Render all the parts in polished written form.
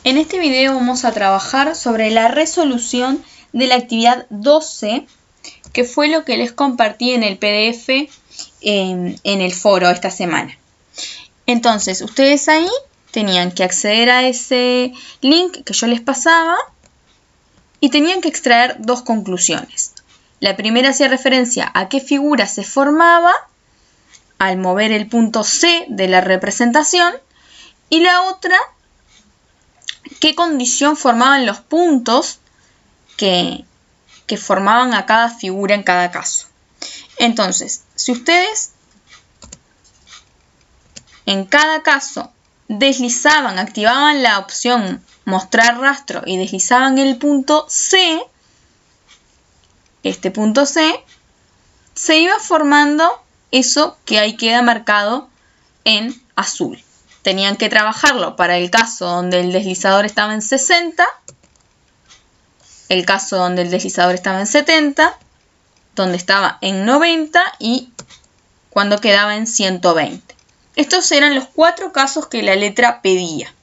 En este video vamos a trabajar sobre la resolución de la actividad 12, que fue lo que les compartí en el PDF en el foro esta semana. Entonces, ustedes ahí tenían que acceder a ese link que yo les pasaba y tenían que extraer dos conclusiones. La primera hacía referencia a qué figura se formaba al mover el punto C de la representación y la otra, qué condición formaban los puntos que formaban a cada figura en cada caso. Entonces, si ustedes en cada caso deslizaban, activaban la opción mostrar rastro y deslizaban el punto C, este punto C, se iba formando eso que ahí queda marcado en azul. Tenían que trabajarlo para el caso donde el deslizador estaba en 60, el caso donde el deslizador estaba en 70, donde estaba en 90 y cuando quedaba en 120. Estos eran los 4 casos que la letra pedía.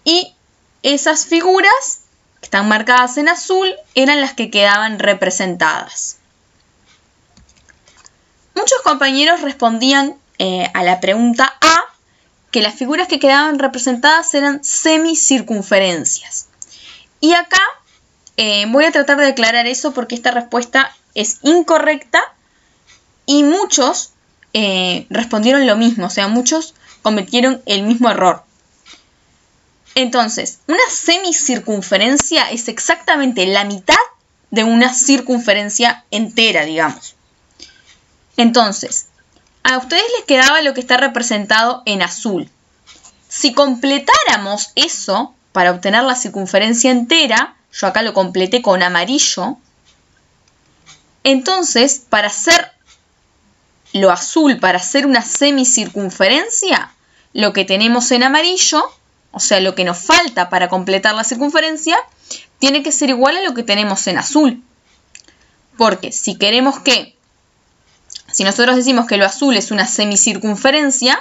Y esas figuras que están marcadas en azul eran las que quedaban representadas. Muchos compañeros respondían a la pregunta A que las figuras que quedaban representadas eran semicircunferencias. Y acá voy a tratar de aclarar eso porque esta respuesta es incorrecta y muchos respondieron lo mismo, o sea, muchos cometieron el mismo error. Entonces, una semicircunferencia es exactamente la mitad de una circunferencia entera, digamos. Entonces, a ustedes les quedaba lo que está representado en azul. Si completáramos eso para obtener la circunferencia entera, yo acá lo completé con amarillo, entonces para hacer lo azul, para hacer una semicircunferencia, lo que tenemos en amarillo, o sea, lo que nos falta para completar la circunferencia, tiene que ser igual a lo que tenemos en azul. Porque si nosotros decimos que lo azul es una semicircunferencia,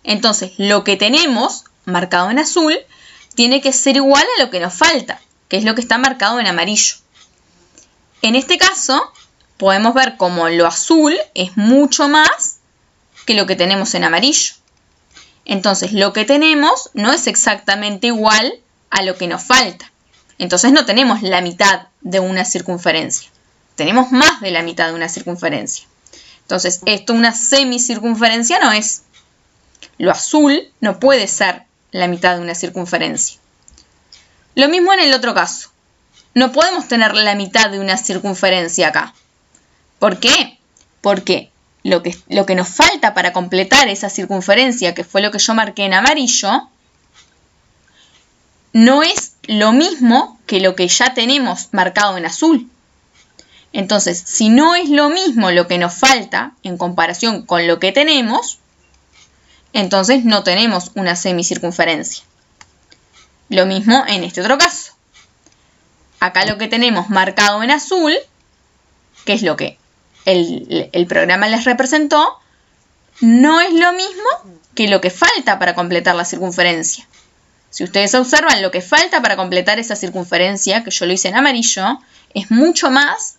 entonces lo que tenemos marcado en azul tiene que ser igual a lo que nos falta, que es lo que está marcado en amarillo. En este caso, podemos ver cómo lo azul es mucho más que lo que tenemos en amarillo. Entonces, lo que tenemos no es exactamente igual a lo que nos falta. Entonces, no tenemos la mitad de una circunferencia. Tenemos más de la mitad de una circunferencia. Entonces, esto una semicircunferencia no es. Lo azul no puede ser la mitad de una circunferencia. Lo mismo en el otro caso. No podemos tener la mitad de una circunferencia acá. ¿Por qué? Porque lo que nos falta para completar esa circunferencia, que fue lo que yo marqué en amarillo, no es lo mismo que lo que ya tenemos marcado en azul. Entonces, si no es lo mismo lo que nos falta en comparación con lo que tenemos, entonces no tenemos una semicircunferencia. Lo mismo en este otro caso. Acá lo que tenemos marcado en azul, que es lo que el programa les representó, no es lo mismo que lo que falta para completar la circunferencia. Si ustedes observan, lo que falta para completar esa circunferencia, que yo lo hice en amarillo, es mucho más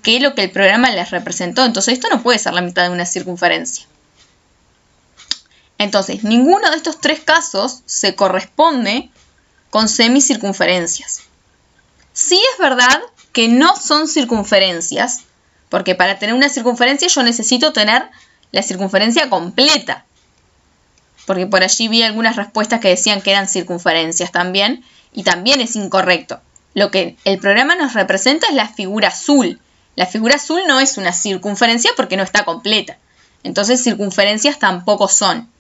que lo que el programa les representó. Entonces, esto no puede ser la mitad de una circunferencia. Entonces, ninguno de estos 3 casos se corresponde con semicircunferencias. Sí es verdad que no son circunferencias, porque para tener una circunferencia yo necesito tener la circunferencia completa. Porque por allí vi algunas respuestas que decían que eran circunferencias también, y también es incorrecto. Lo que el programa nos representa es la figura azul. La figura azul no es una circunferencia porque no está completa. Entonces circunferencias tampoco son.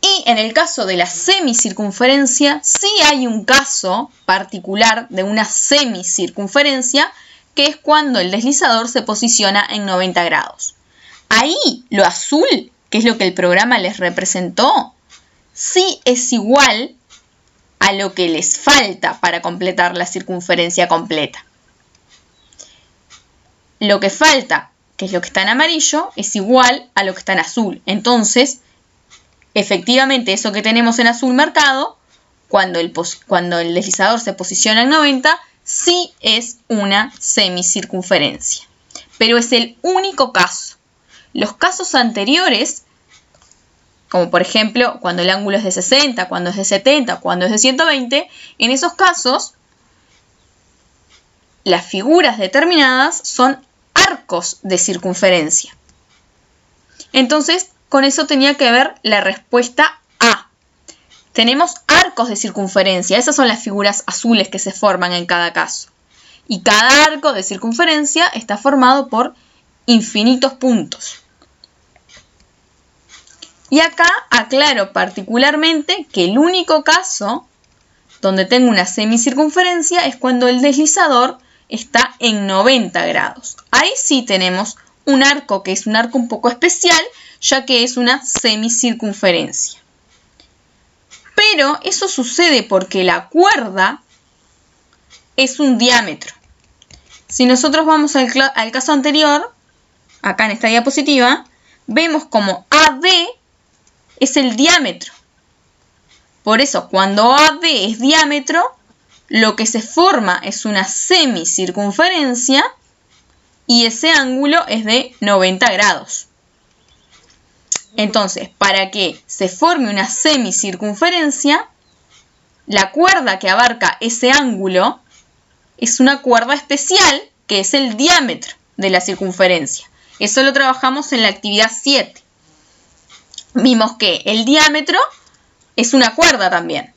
Y en el caso de la semicircunferencia, sí hay un caso particular de una semicircunferencia, que es cuando el deslizador se posiciona en 90 grados. Ahí lo azul, que es lo que el programa les representó, sí es igual a lo que les falta para completar la circunferencia completa. Lo que falta, que es lo que está en amarillo, es igual a lo que está en azul. Entonces, efectivamente eso que tenemos en azul marcado, cuando el deslizador se posiciona en 90, sí es una semicircunferencia. Pero es el único caso. Los casos anteriores, como por ejemplo cuando el ángulo es de 60, cuando es de 70, cuando es de 120, en esos casos las figuras determinadas son arcos de circunferencia. Entonces, con eso tenía que ver la respuesta A. Tenemos arcos de circunferencia. Esas son las figuras azules que se forman en cada caso. Y cada arco de circunferencia está formado por infinitos puntos. Y acá aclaro particularmente que el único caso donde tengo una semicircunferencia es cuando el deslizador está en 90 grados. Ahí sí tenemos un arco que es un arco un poco especial, ya que es una semicircunferencia. Pero eso sucede porque la cuerda es un diámetro. Si nosotros vamos al caso anterior, acá en esta diapositiva, vemos como AD es el diámetro. Por eso, cuando AD es diámetro, lo que se forma es una semicircunferencia y ese ángulo es de 90 grados. Entonces, para que se forme una semicircunferencia, la cuerda que abarca ese ángulo es una cuerda especial que es el diámetro de la circunferencia. Eso lo trabajamos en la actividad 7. Vimos que el diámetro es una cuerda también.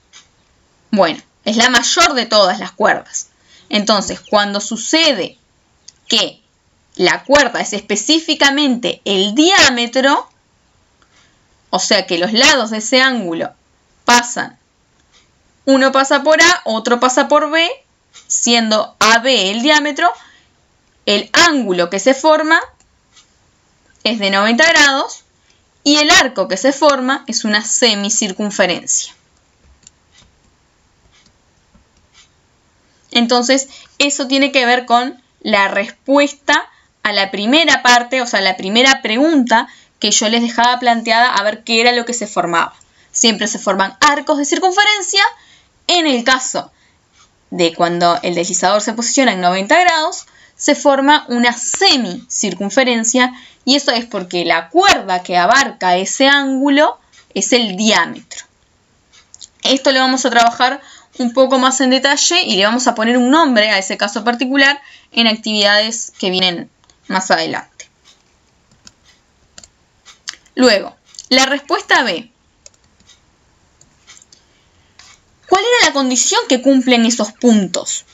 Bueno, es la mayor de todas las cuerdas. Entonces, cuando sucede que la cuerda es específicamente el diámetro, o sea que los lados de ese ángulo pasan, uno pasa por A, otro pasa por B, siendo AB el diámetro, el ángulo que se forma es de 90 grados y el arco que se forma es una semicircunferencia. Entonces, eso tiene que ver con la respuesta a la primera parte, o sea, la primera pregunta que yo les dejaba planteada a ver qué era lo que se formaba. Siempre se forman arcos de circunferencia. En el caso de cuando el deslizador se posiciona en 90 grados, se forma una semicircunferencia y eso es porque la cuerda que abarca ese ángulo es el diámetro. Esto lo vamos a trabajar un poco más en detalle y le vamos a poner un nombre a ese caso particular en actividades que vienen más adelante. Luego, la respuesta B. ¿Cuál era la condición que cumplen esos puntos?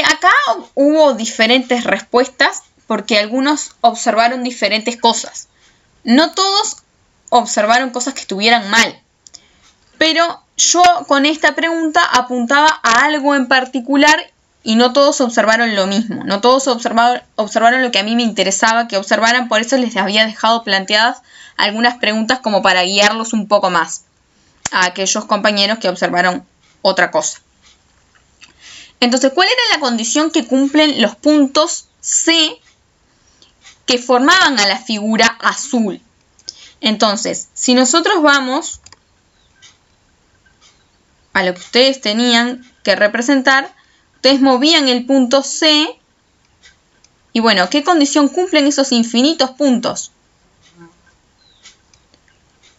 Acá hubo diferentes respuestas porque algunos observaron diferentes cosas. No todos observaron cosas que estuvieran mal, pero yo con esta pregunta apuntaba a algo en particular y no todos observaron lo mismo. No todos observaron lo que a mí me interesaba que observaran, por eso les había dejado planteadas algunas preguntas como para guiarlos un poco más a aquellos compañeros que observaron otra cosa. Entonces, ¿cuál era la condición que cumplen los puntos C que formaban a la figura azul? Entonces, si nosotros vamos a lo que ustedes tenían que representar, ustedes movían el punto C y bueno, ¿qué condición cumplen esos infinitos puntos?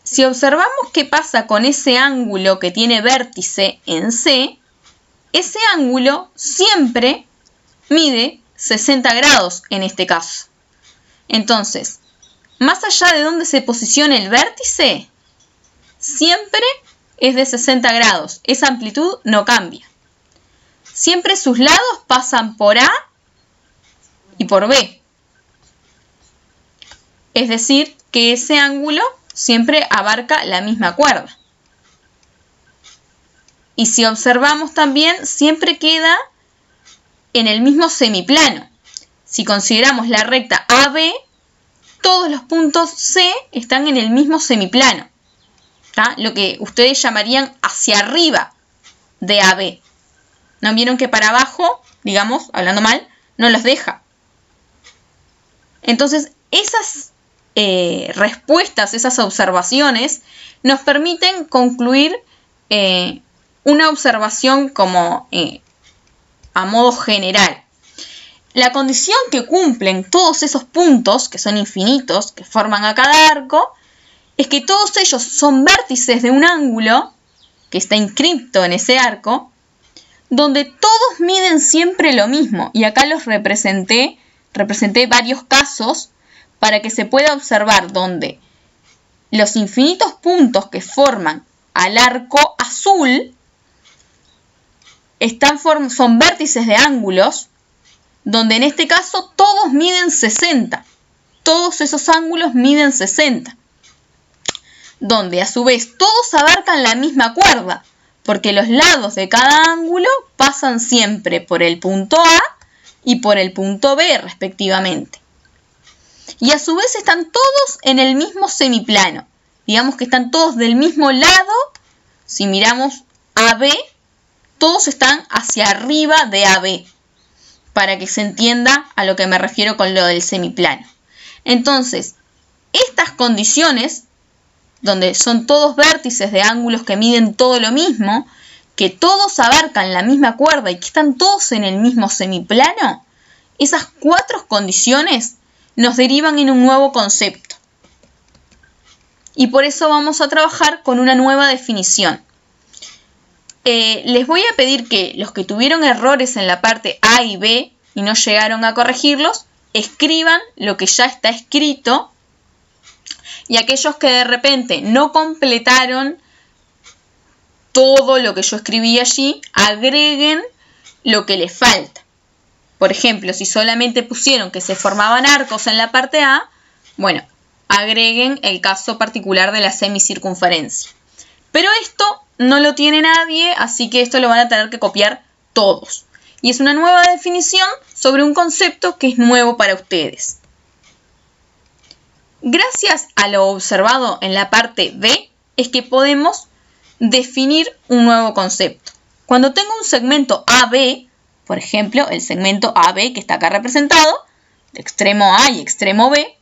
Si observamos qué pasa con ese ángulo que tiene vértice en C, ese ángulo siempre mide 60 grados en este caso. Entonces, más allá de donde se posicione el vértice, siempre es de 60 grados. Esa amplitud no cambia. Siempre sus lados pasan por A y por B. Es decir, que ese ángulo siempre abarca la misma cuerda. Y si observamos también, siempre queda en el mismo semiplano. Si consideramos la recta AB, todos los puntos C están en el mismo semiplano. ¿Tá? Lo que ustedes llamarían hacia arriba de AB. ¿No vieron que para abajo, digamos, hablando mal, no los deja? Entonces, respuestas, esas observaciones, nos permiten concluir una observación como a modo general. La condición que cumplen todos esos puntos, que son infinitos, que forman a cada arco, es que todos ellos son vértices de un ángulo que está inscripto en ese arco, donde todos miden siempre lo mismo. Y acá los representé varios casos para que se pueda observar donde los infinitos puntos que forman al arco azul son vértices de ángulos, donde en este caso todos miden 60. Todos esos ángulos miden 60. Donde a su vez todos abarcan la misma cuerda, porque los lados de cada ángulo pasan siempre por el punto A y por el punto B respectivamente. Y a su vez están todos en el mismo semiplano. Digamos que están todos del mismo lado. Si miramos AB, todos están hacia arriba de AB, para que se entienda a lo que me refiero con lo del semiplano. Entonces, estas condiciones, donde son todos vértices de ángulos que miden todo lo mismo, que todos abarcan la misma cuerda y que están todos en el mismo semiplano, esas 4 condiciones nos derivan en un nuevo concepto. Y por eso vamos a trabajar con una nueva definición. Les voy a pedir que los que tuvieron errores en la parte A y B y no llegaron a corregirlos, escriban lo que ya está escrito, y aquellos que de repente no completaron todo lo que yo escribí allí, agreguen lo que les falta. Por ejemplo, si solamente pusieron que se formaban arcos en la parte A, bueno, agreguen el caso particular de la semicircunferencia. Pero esto no lo tiene nadie, así que esto lo van a tener que copiar todos. Y es una nueva definición sobre un concepto que es nuevo para ustedes. Gracias a lo observado en la parte B, es que podemos definir un nuevo concepto. Cuando tengo un segmento AB, por ejemplo, el segmento AB que está acá representado, de extremo A y extremo B,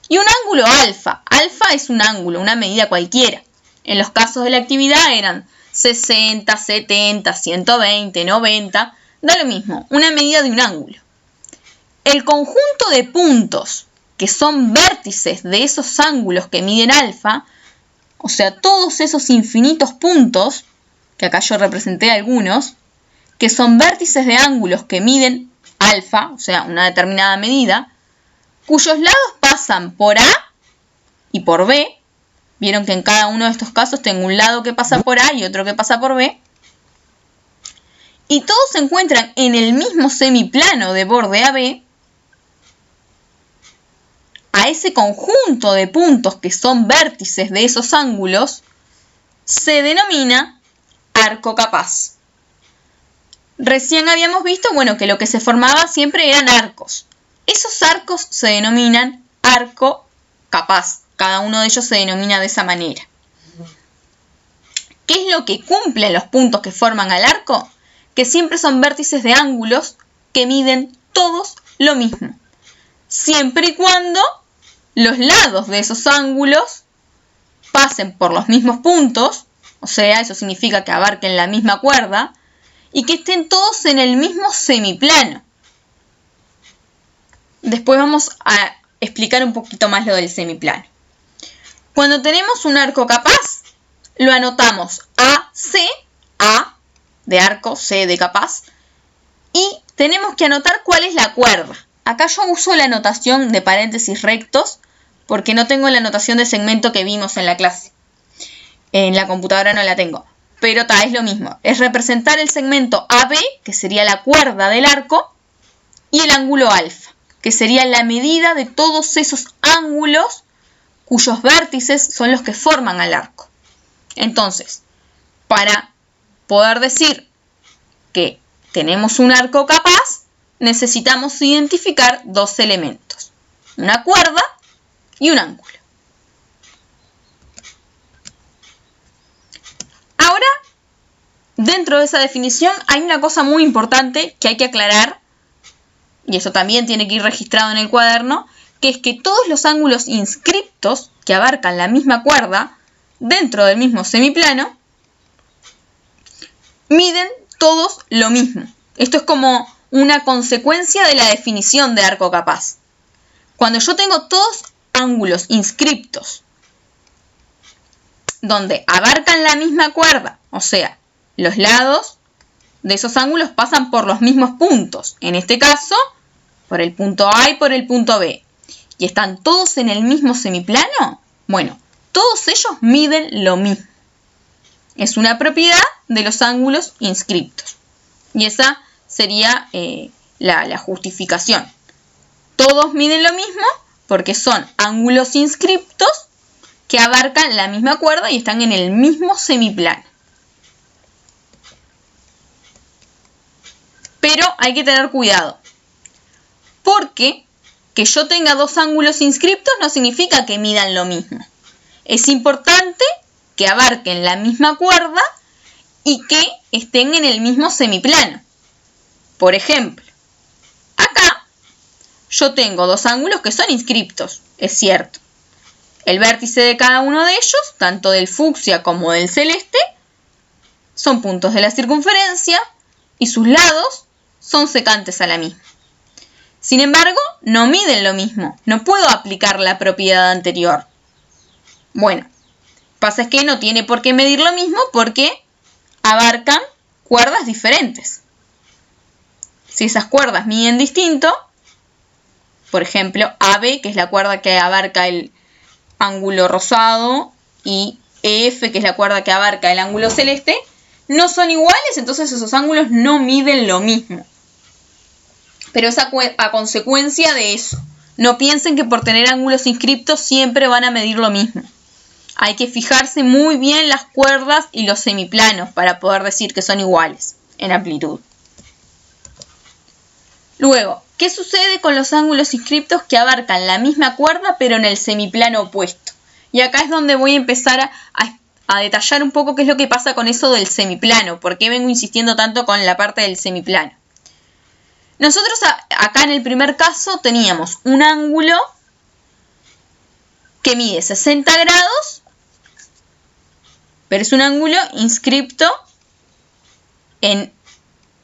y un ángulo alfa. Alfa es un ángulo, una medida cualquiera. En los casos de la actividad eran 60, 70, 120, 90, da lo mismo, una medida de un ángulo. El conjunto de puntos que son vértices de esos ángulos que miden alfa, o sea, todos esos infinitos puntos, que acá yo representé algunos, que son vértices de ángulos que miden alfa, o sea, una determinada medida, cuyos lados pasan por A y por B. Vieron que en cada uno de estos casos tengo un lado que pasa por A y otro que pasa por B. Y todos se encuentran en el mismo semiplano de borde AB. A ese conjunto de puntos que son vértices de esos ángulos se denomina arco capaz. Recién habíamos visto, bueno, que lo que se formaba siempre eran arcos. Esos arcos se denominan arco capaz. Cada uno de ellos se denomina de esa manera. ¿Qué es lo que cumplen los puntos que forman al arco? Que siempre son vértices de ángulos que miden todos lo mismo. Siempre y cuando los lados de esos ángulos pasen por los mismos puntos, o sea, eso significa que abarquen la misma cuerda, y que estén todos en el mismo semiplano. Después vamos a explicar un poquito más lo del semiplano. Cuando tenemos un arco capaz, lo anotamos AC, A de arco, C de capaz, y tenemos que anotar cuál es la cuerda. Acá yo uso la notación de paréntesis rectos porque no tengo la notación de segmento que vimos en la clase. En la computadora no la tengo. Pero es lo mismo. Es representar el segmento AB, que sería la cuerda del arco, y el ángulo alfa, que sería la medida de todos esos ángulos cuyos vértices son los que forman al arco. Entonces, para poder decir que tenemos un arco capaz, necesitamos identificar 2 elementos, una cuerda y un ángulo. Ahora, dentro de esa definición hay una cosa muy importante que hay que aclarar, y eso también tiene que ir registrado en el cuaderno, que es que todos los ángulos inscriptos que abarcan la misma cuerda dentro del mismo semiplano miden todos lo mismo. Esto es como una consecuencia de la definición de arco capaz. Cuando yo tengo todos ángulos inscriptos donde abarcan la misma cuerda, o sea, los lados de esos ángulos pasan por los mismos puntos, en este caso, por el punto A y por el punto B, y están todos en el mismo semiplano, bueno, todos ellos miden lo mismo. Es una propiedad de los ángulos inscriptos. Y esa sería la justificación. Todos miden lo mismo porque son ángulos inscriptos que abarcan la misma cuerda y están en el mismo semiplano. Pero hay que tener cuidado, porque que yo tenga dos ángulos inscriptos no significa que midan lo mismo. Es importante que abarquen la misma cuerda y que estén en el mismo semiplano. Por ejemplo, acá yo tengo dos ángulos que son inscriptos, es cierto. El vértice de cada uno de ellos, tanto del fucsia como del celeste, son puntos de la circunferencia y sus lados son secantes a la misma. Sin embargo, no miden lo mismo. No puedo aplicar la propiedad anterior. Bueno, pasa es que no tiene por qué medir lo mismo porque abarcan cuerdas diferentes. Si esas cuerdas miden distinto, por ejemplo, AB, que es la cuerda que abarca el ángulo rosado, y EF, que es la cuerda que abarca el ángulo celeste, no son iguales, entonces esos ángulos no miden lo mismo. Pero es a consecuencia de eso. No piensen que por tener ángulos inscriptos siempre van a medir lo mismo. Hay que fijarse muy bien las cuerdas y los semiplanos para poder decir que son iguales en amplitud. Luego, ¿qué sucede con los ángulos inscriptos que abarcan la misma cuerda pero en el semiplano opuesto? Y acá es donde voy a empezar a detallar un poco qué es lo que pasa con eso del semiplano, por qué vengo insistiendo tanto con la parte del semiplano. Nosotros acá en el primer caso teníamos un ángulo que mide 60 grados, pero es un ángulo inscripto en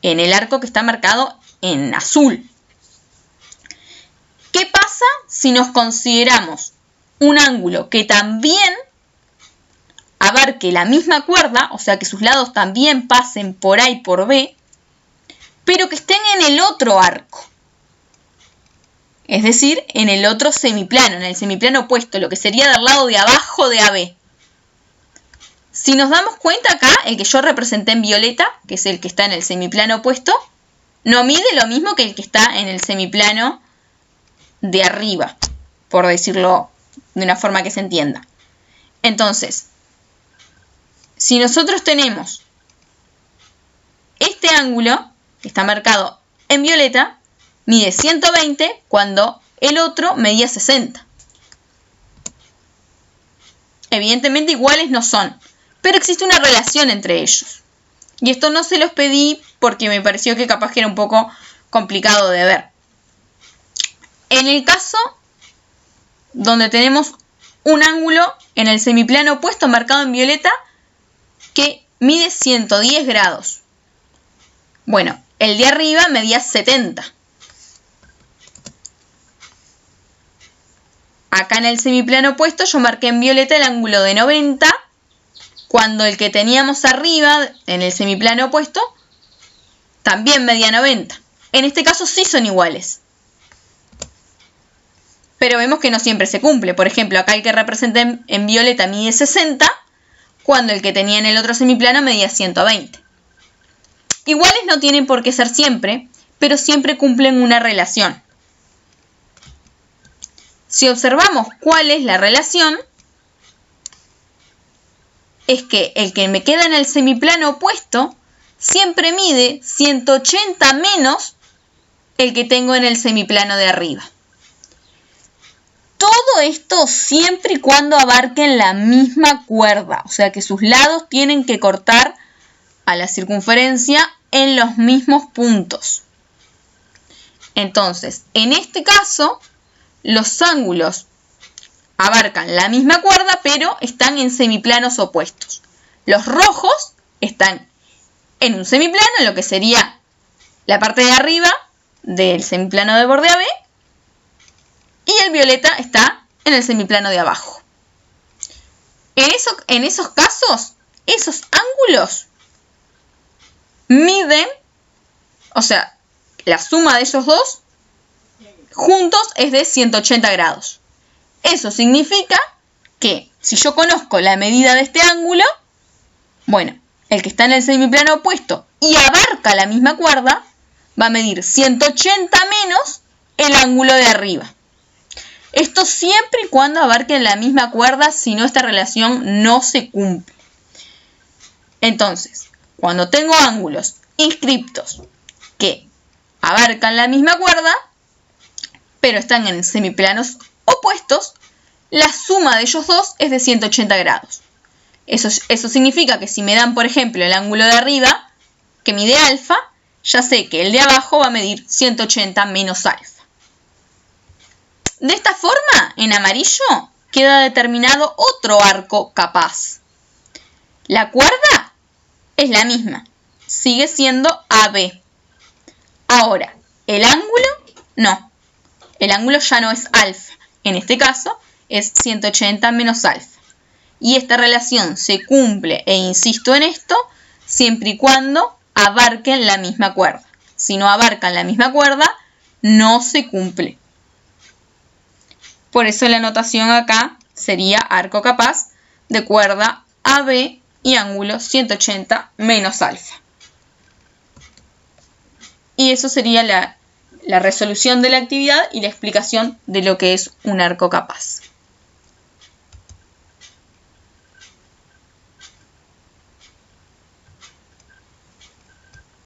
el arco que está marcado en azul. ¿Qué pasa si nos consideramos un ángulo que también abarque la misma cuerda, o sea que sus lados también pasen por A y por B, pero que estén en el otro arco? Es decir, en el otro semiplano, en el semiplano opuesto, lo que sería del lado de abajo de AB. Si nos damos cuenta acá, el que yo representé en violeta, que es el que está en el semiplano opuesto, no mide lo mismo que el que está en el semiplano de arriba, por decirlo de una forma que se entienda. Entonces, si nosotros tenemos este ángulo, que está marcado en violeta, mide 120 cuando el otro medía 60. Evidentemente iguales no son, pero existe una relación entre ellos. Y esto no se los pedí porque me pareció que capaz que era un poco complicado de ver. En el caso donde tenemos un ángulo en el semiplano opuesto marcado en violeta que mide 110 grados. Bueno, el de arriba medía 70. Acá en el semiplano opuesto yo marqué en violeta el ángulo de 90, cuando el que teníamos arriba en el semiplano opuesto también medía 90. En este caso sí son iguales. Pero vemos que no siempre se cumple. Por ejemplo, acá el que representé en violeta mide 60, cuando el que tenía en el otro semiplano medía 120. Iguales no tienen por qué ser siempre, pero siempre cumplen una relación. Si observamos cuál es la relación, es que el que me queda en el semiplano opuesto siempre mide 180 menos el que tengo en el semiplano de arriba. Todo esto siempre y cuando abarquen la misma cuerda, o sea que sus lados tienen que cortar a la circunferencia en los mismos puntos. Entonces, en este caso, los ángulos abarcan la misma cuerda, pero están en semiplanos opuestos. Los rojos están en un semiplano, en lo que sería la parte de arriba del semiplano de borde AB, y el violeta está en el semiplano de abajo. En esos casos, esos ángulos miden, o sea, la suma de esos dos juntos es de 180 grados. Eso significa que si yo conozco la medida de este ángulo, bueno, el que está en el semiplano opuesto y abarca la misma cuerda, va a medir 180 menos el ángulo de arriba. Esto siempre y cuando abarquen la misma cuerda, si no esta relación no se cumple. Entonces, cuando tengo ángulos inscriptos que abarcan la misma cuerda, pero están en semiplanos opuestos, la suma de ellos dos es de 180 grados. Eso significa que si me dan, por ejemplo, el ángulo de arriba, que mide alfa, ya sé que el de abajo va a medir 180 menos alfa. De esta forma, en amarillo, queda determinado otro arco capaz. La cuerda es la misma, sigue siendo AB. Ahora, el ángulo, no. El ángulo ya no es alfa. En este caso, es 180 menos alfa. Y esta relación se cumple, e insisto en esto, siempre y cuando abarquen la misma cuerda. Si no abarcan la misma cuerda, no se cumple. Por eso la notación acá sería arco capaz de cuerda AB y ángulo 180 menos alfa. Y eso sería la resolución de la actividad y la explicación de lo que es un arco capaz.